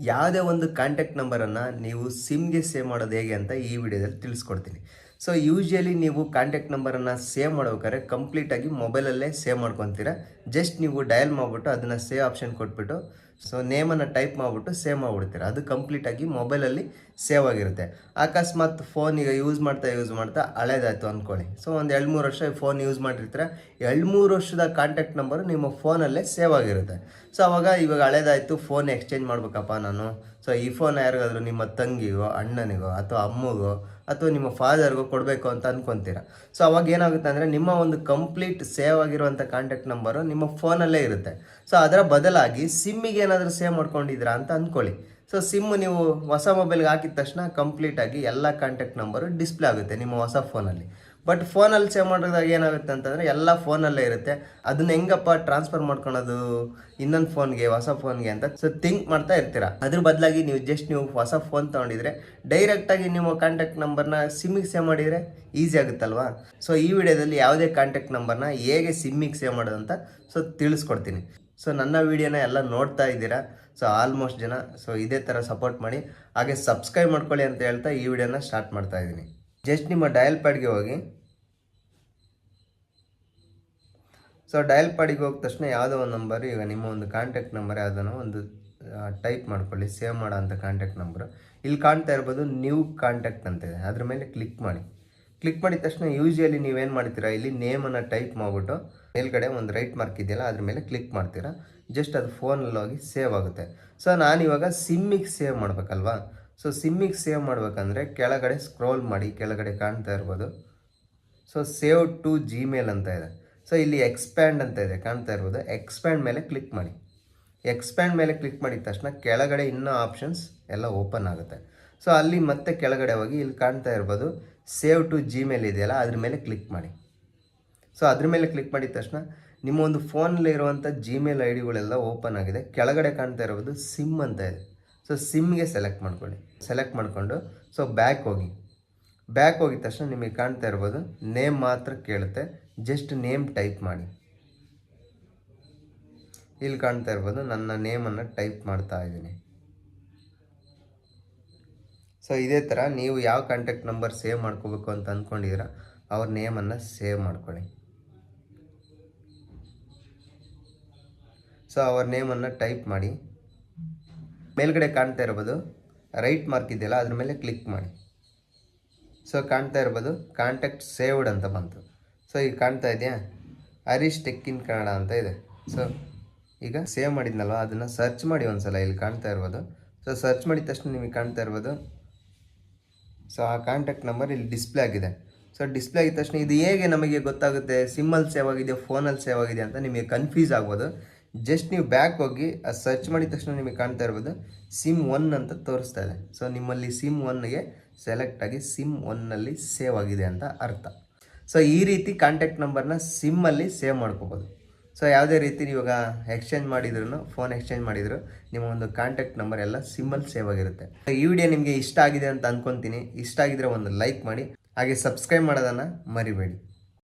ಯಾವುದೇ ಒಂದು ಕಾಂಟ್ಯಾಕ್ಟ್ ನಂಬರನ್ನು ನೀವು ಸಿಮ್ಗೆ ಸೇವ್ ಮಾಡೋದು ಹೇಗೆ ಅಂತ ಈ ವಿಡಿಯೋದಲ್ಲಿ ತಿಳಿಸ್ಕೊಡ್ತೀನಿ. ಸೊ ಯೂಶ್ವಲಿ ನೀವು ಕಾಂಟ್ಯಾಕ್ಟ್ ನಂಬರನ್ನು ಸೇವ್ ಮಾಡ್ಬೇಕಾದ್ರೆ ಕಂಪ್ಲೀಟಾಗಿ ಮೊಬೈಲಲ್ಲೇ ಸೇವ್ ಮಾಡ್ಕೊತೀರಾ. ಜಸ್ಟ್ ನೀವು ಡಯಲ್ ಮಾಡಿಬಿಟ್ಟು ಅದನ್ನು ಸೇವ್ ಆಪ್ಷನ್ ಕೊಟ್ಬಿಟ್ಟು ಸೊ ನೇಮನ್ನು ಟೈಪ್ ಮಾಡಿಬಿಟ್ಟು ಸೇವ್ ಮಾಡಿಬಿಡ್ತೀರ. ಅದು ಕಂಪ್ಲೀಟಾಗಿ ಮೊಬೈಲಲ್ಲಿ ಸೇವ್ ಆಗಿರುತ್ತೆ. ಅಕಸ್ಮಾತ್ ಫೋನ್ ಈಗ ಯೂಸ್ ಮಾಡ್ತಾ ಹಳೇದಾಯಿತು ಅಂದ್ಕೊಳ್ಳಿ. ಸೊ ಒಂದು 2-3 ವರ್ಷ ಫೋನ್ ಯೂಸ್ ಮಾಡಿರ್ತೀರ. 2-3 ವರ್ಷದ ಕಾಂಟ್ಯಾಕ್ಟ್ ನಂಬರು ನಿಮ್ಮ ಫೋನಲ್ಲೇ ಸೇವ್ ಆಗಿರುತ್ತೆ. ಸೊ ಇವಾಗ ಹಳೇದಾಯಿತು, ಫೋನ್ ಎಕ್ಸ್ಚೇಂಜ್ ಮಾಡ್ಬೇಕಪ್ಪ ನಾನು. ಸೊ ಈ ಫೋನ್ ಯಾರಿಗಾದ್ರೂ ನಿಮ್ಮ ತಂಗಿಗೋ, ಅಣ್ಣನಿಗೋ, ಅಥವಾ ಅಮ್ಮಗೋ, ಅಥವಾ ನಿಮ್ಮ ಫಾದರ್ಗೋ ಕೊಡಬೇಕು ಅಂತ ಅಂದ್ಕೊತೀರ. ಸೊ ಅವಾಗ ಏನಾಗುತ್ತೆ ಅಂದರೆ ನಿಮ್ಮ ಒಂದು ಕಂಪ್ಲೀಟ್ ಸೇವ್ ಆಗಿರುವಂಥ ಕಾಂಟ್ಯಾಕ್ಟ್ ನಂಬರು ನಿಮ್ಮ ಫೋನಲ್ಲೇ ಇರುತ್ತೆ. ಸೊ ಅದರ ಬದಲಾಗಿ ಸಿಮ್ಮಿಗೆ ಏನಾದರೂ ಸೇವ್ ಮಾಡ್ಕೊಂಡಿದ್ದೀರಾ ಅಂತ ಅಂದ್ಕೊಳ್ಳಿ. ಸೊ ಸಿಮ್ ನೀವು ಹೊಸ ಮೊಬೈಲ್ಗೆ ಹಾಕಿದ ತಕ್ಷಣ ಕಂಪ್ಲೀಟಾಗಿ ಎಲ್ಲ ಕಾಂಟ್ಯಾಕ್ಟ್ ನಂಬರು ಡಿಸ್ಪ್ಲೇ ಆಗುತ್ತೆ ನಿಮ್ಮ ಹೊಸ ಫೋನಲ್ಲಿ. ಬಟ್ ಫೋನಲ್ಲಿ ಸೇವ್ ಮಾಡಿದಾಗ ಏನಾಗುತ್ತೆ ಅಂತಂದರೆ ಎಲ್ಲ ಫೋನಲ್ಲೇ ಇರುತ್ತೆ. ಅದನ್ನ ಹೆಂಗಪ್ಪ ಟ್ರಾನ್ಸ್ಫರ್ ಮಾಡ್ಕೊಳೋದು ಇನ್ನೊಂದು ಫೋನ್ಗೆ, ಹೊಸ ಫೋನ್ಗೆ ಅಂತ ಸೊ ಥಿಂಕ್ ಮಾಡ್ತಾ ಇರ್ತೀರ. ಅದ್ರ ಬದಲಾಗಿ ನೀವು ಹೊಸ ಫೋನ್ ತೊಗೊಂಡಿದ್ರೆ ಡೈರೆಕ್ಟಾಗಿ ನಿಮ್ಮ ಕಾಂಟ್ಯಾಕ್ಟ್ ನಂಬರ್ನ ಸಿಮ್ಮಿಗೆ ಸೇವ್ ಮಾಡಿದರೆ ಈಸಿ ಆಗುತ್ತಲ್ವಾ. ಸೊ ಈ ವಿಡಿಯೋದಲ್ಲಿ ಯಾವುದೇ ಕಾಂಟ್ಯಾಕ್ಟ್ ನಂಬರ್ನ ಹೇಗೆ ಸಿಮ್ಮಿಗೆ ಸೇವ್ ಮಾಡೋದು ಅಂತ ಸೊ ತಿಳಿಸ್ಕೊಡ್ತೀನಿ. ಸೊ ನನ್ನ ವಿಡಿಯೋನ ಎಲ್ಲ ನೋಡ್ತಾ ಇದ್ದೀರಾ. ಸೊ ಆಲ್ಮೋಸ್ಟ್ ಜನ ಸೊ ಇದೇ ಥರ ಸಪೋರ್ಟ್ ಮಾಡಿ, ಹಾಗೆ ಸಬ್ಸ್ಕ್ರೈಬ್ ಮಾಡ್ಕೊಳ್ಳಿ ಅಂತ ಹೇಳ್ತಾ ಈ ವಿಡಿಯೋನ ಸ್ಟಾರ್ಟ್ ಮಾಡ್ತಾ ಇದ್ದೀನಿ. ಜಸ್ಟ್ ನಿಮ್ಮ ಡಯಲ್ ಪ್ಯಾಡ್ಗೆ ಹೋಗಿ. ಸೊ ಡಯಲ್ ಪ್ಯಾಡಿಗೆ ಹೋಗಿದ ತಕ್ಷಣ ಯಾವುದೋ ಒಂದು ನಂಬರ್, ಈಗ ನಿಮ್ಮ ಒಂದು ಕಾಂಟ್ಯಾಕ್ಟ್ ನಂಬರ್ ಯಾವುದೋ ಒಂದು ಟೈಪ್ ಮಾಡ್ಕೊಳ್ಳಿ, ಸೇವ್ ಮಾಡೋ ಅಂಥ ಕಾಂಟ್ಯಾಕ್ಟ್ ನಂಬರು. ಇಲ್ಲಿ ಕಾಣ್ತಾ ಇರ್ಬೋದು ನ್ಯೂ ಕಾಂಟ್ಯಾಕ್ಟ್ ಅಂತ ಇದೆ, ಅದ್ರ ಮೇಲೆ ಕ್ಲಿಕ್ ಮಾಡಿ. ಕ್ಲಿಕ್ ಮಾಡಿದ ತಕ್ಷಣ ಯೂಶ್ವಲಿ ನೀವೇನು ಮಾಡ್ತೀರಾ, ಇಲ್ಲಿ ನೇಮನ್ನು ಟೈಪ್ ಮಾಡಿಬಿಟ್ಟು ಮೇಲ್ಗಡೆ ಒಂದು ರೈಟ್ ಮಾರ್ಕ್ ಇದೆಯಲ್ಲ ಅದ್ರ ಮೇಲೆ ಕ್ಲಿಕ್ ಮಾಡ್ತೀರಾ. ಜಸ್ಟ್ ಅದು ಫೋನಲ್ಲಿ ಹೋಗಿ ಸೇವ್ ಆಗುತ್ತೆ. ಸೊ ನಾನಿವಾಗ ಸಿಮ್ಮಿಗೆ ಸೇವ್ ಮಾಡಬೇಕಲ್ವಾ. ಸೊ ಸಿಮ್ಮಿಗೆ ಸೇವ್ ಮಾಡಬೇಕಂದ್ರೆ ಕೆಳಗಡೆ ಸ್ಕ್ರೋಲ್ ಮಾಡಿ, ಕೆಳಗಡೆ ಕಾಣ್ತಾ ಇರ್ಬೋದು ಸೊ ಸೇವ್ ಟು ಜಿಮೇಲ್ ಅಂತ ಇದೆ. ಸೊ ಇಲ್ಲಿ ಎಕ್ಸ್ಪ್ಯಾಂಡ್ ಅಂತ ಇದೆ, ಕಾಣ್ತಾ ಇರ್ಬೋದು. ಎಕ್ಸ್ಪ್ಯಾಂಡ್ ಮೇಲೆ ಕ್ಲಿಕ್ ಮಾಡಿ. ಎಕ್ಸ್ಪ್ಯಾಂಡ್ ಮೇಲೆ ಕ್ಲಿಕ್ ಮಾಡಿದ ತಕ್ಷಣ ಕೆಳಗಡೆ ಇನ್ನೂ ಆಪ್ಷನ್ಸ್ ಎಲ್ಲ ಓಪನ್ ಆಗುತ್ತೆ. ಸೊ ಅಲ್ಲಿ ಮತ್ತೆ ಕೆಳಗಡೆ ಹೋಗಿ ಇಲ್ಲಿ ಕಾಣ್ತಾ ಇರ್ಬೋದು ಸೇವ್ ಟು ಜಿಮೇಲ್ ಇದೆಯಲ್ಲ ಅದ್ರ ಮೇಲೆ ಕ್ಲಿಕ್ ಮಾಡಿ. ಸೊ ಅದ್ರ ಮೇಲೆ ಕ್ಲಿಕ್ ಮಾಡಿದ ತಕ್ಷಣ ನಿಮ್ಮ ಒಂದು ಫೋನಲ್ಲಿ ಇರುವಂಥ ಜಿಮೇಲ್ ಐ ಡಿಗಳೆಲ್ಲ ಓಪನ್ ಆಗಿದೆ. ಕೆಳಗಡೆ ಕಾಣ್ತಾ ಇರ್ಬೋದು ಸಿಮ್ ಅಂತ ಇದೆ. ಸೊ ಸಿಮ್ಗೆ ಸೆಲೆಕ್ಟ್ ಮಾಡ್ಕೊಳ್ಳಿ. ಸೆಲೆಕ್ಟ್ ಮಾಡಿಕೊಂಡು ಸೊ ಬ್ಯಾಕ್ ಹೋಗಿದ ತಕ್ಷಣ ನಿಮಗೆ ಕಾಣ್ತಾ ಇರ್ಬೋದು ನೇಮ್ ಮಾತ್ರ ಕೇಳುತ್ತೆ. ಜಸ್ಟ್ ನೇಮ್ ಟೈಪ್ ಮಾಡಿ. ಇಲ್ಲಿ ಕಾಣ್ತಾ ಇರ್ಬೋದು ನನ್ನ ನೇಮನ್ನು ಟೈಪ್ ಮಾಡ್ತಾ ಇದ್ದೀನಿ. ಸೊ ಇದೇ ಥರ ನೀವು ಯಾವ ಕಾಂಟ್ಯಾಕ್ಟ್ ನಂಬರ್ ಸೇವ್ ಮಾಡ್ಕೋಬೇಕು ಅಂತ ಅಂದ್ಕೊಂಡಿದ್ದೀರ ಅವ್ರ ನೇಮನ್ನು ಸೇವ್ ಮಾಡ್ಕೊಳ್ಳಿ. ಸೊ ಅವ್ರ ನೇಮನ್ನು ಟೈಪ್ ಮಾಡಿ. ಮೇಲ್ಗಡೆ ಕಾಣ್ತಾ ಇರ್ಬೋದು ರೈಟ್ ಮಾರ್ಕ್ ಇದೆಯಲ್ಲ ಅದ್ರ ಮೇಲೆ ಕ್ಲಿಕ್ ಮಾಡಿ. ಸೊ ಕಾಣ್ತಾ ಇರ್ಬೋದು ಕಾಂಟ್ಯಾಕ್ಟ್ ಸೇವ್ಡ್ ಅಂತ ಬಂತು. ಸೊ ಈಗ ಕಾಣ್ತಾ ಇದೆಯಾ ಹರೀಶ್ ಟೆಕ್ ಇನ್ ಕನ್ನಡ ಅಂತ ಇದೆ. ಸೊ ಈಗ ಸೇವ್ ಮಾಡಿದ್ನಲ್ವ ಅದನ್ನು ಸರ್ಚ್ ಮಾಡಿ ಒಂದ್ಸಲ. ಇಲ್ಲಿ ಕಾಣ್ತಾ ಇರ್ಬೋದು. ಸೊ ಸರ್ಚ್ ಮಾಡಿದ ತಕ್ಷಣ ನಿಮಗೆ ಕಾಣ್ತಾ ಇರ್ಬೋದು ಸೊ ಆ ಕಾಂಟ್ಯಾಕ್ಟ್ ನಂಬರ್ ಇಲ್ಲಿ ಡಿಸ್ಪ್ಲೇ ಆಗಿದೆ. ಸೊ ಡಿಸ್ಪ್ಲೇ ಆಗಿದ ತಕ್ಷಣ ಇದು ಹೇಗೆ ನಮಗೆ ಗೊತ್ತಾಗುತ್ತೆ ಸಿಮ್ಮಲ್ಲಿ ಸೇವ್ ಆಗಿದೆ ಫೋನಲ್ಲಿ ಸೇವ್ ಆಗಿದೆ ಅಂತ ನಿಮಗೆ ಕನ್ಫ್ಯೂಸ್ ಆಗ್ಬೋದು. ಜಸ್ಟ್ ನೀವು ಬ್ಯಾಕ್ ಹೋಗಿ ಅದು ಸರ್ಚ್ ಮಾಡಿದ ತಕ್ಷಣ ನಿಮಗೆ ಕಾಣ್ತಾ ಇರ್ಬೋದು ಸಿಮ್ 1 ಅಂತ ತೋರಿಸ್ತಾ ಇದೆ. ಸೊ ನಿಮ್ಮಲ್ಲಿ ಸಿಮ್ 1ಗೆ ಸೆಲೆಕ್ಟ್ ಆಗಿ ಸಿಮ್ 1ನಲ್ಲಿ ಸೇವ್ ಆಗಿದೆ ಅಂತ ಅರ್ಥ. ಸೊ ಈ ರೀತಿ ಕಾಂಟ್ಯಾಕ್ಟ್ ನಂಬರ್ನ ಸಿಮ್ಮಲ್ಲಿ ಸೇವ್ ಮಾಡ್ಕೋಬೋದು. ಸೊ ಯಾವುದೇ ರೀತಿ ಇವಾಗ ಎಕ್ಸ್ಚೇಂಜ್ ಮಾಡಿದ್ರು, ಫೋನ್ ಎಕ್ಸ್ಚೇಂಜ್ ಮಾಡಿದ್ರು ನಿಮ್ಮ ಒಂದು ಕಾಂಟ್ಯಾಕ್ಟ್ ನಂಬರ್ ಎಲ್ಲ ಸಿಮ್ಮಲ್ಲಿ ಸೇವ್ ಆಗಿರುತ್ತೆ. ಈ ವಿಡಿಯೋ ನಿಮಗೆ ಇಷ್ಟ ಆಗಿದೆ ಅಂತ ಅಂದ್ಕೊತೀನಿ. ಇಷ್ಟ ಆಗಿದ್ರೆ ಒಂದು ಲೈಕ್ ಮಾಡಿ, ಹಾಗೆ ಸಬ್ಸ್ಕ್ರೈಬ್ ಮಾಡೋದನ್ನು ಮರಿಬೇಡಿ.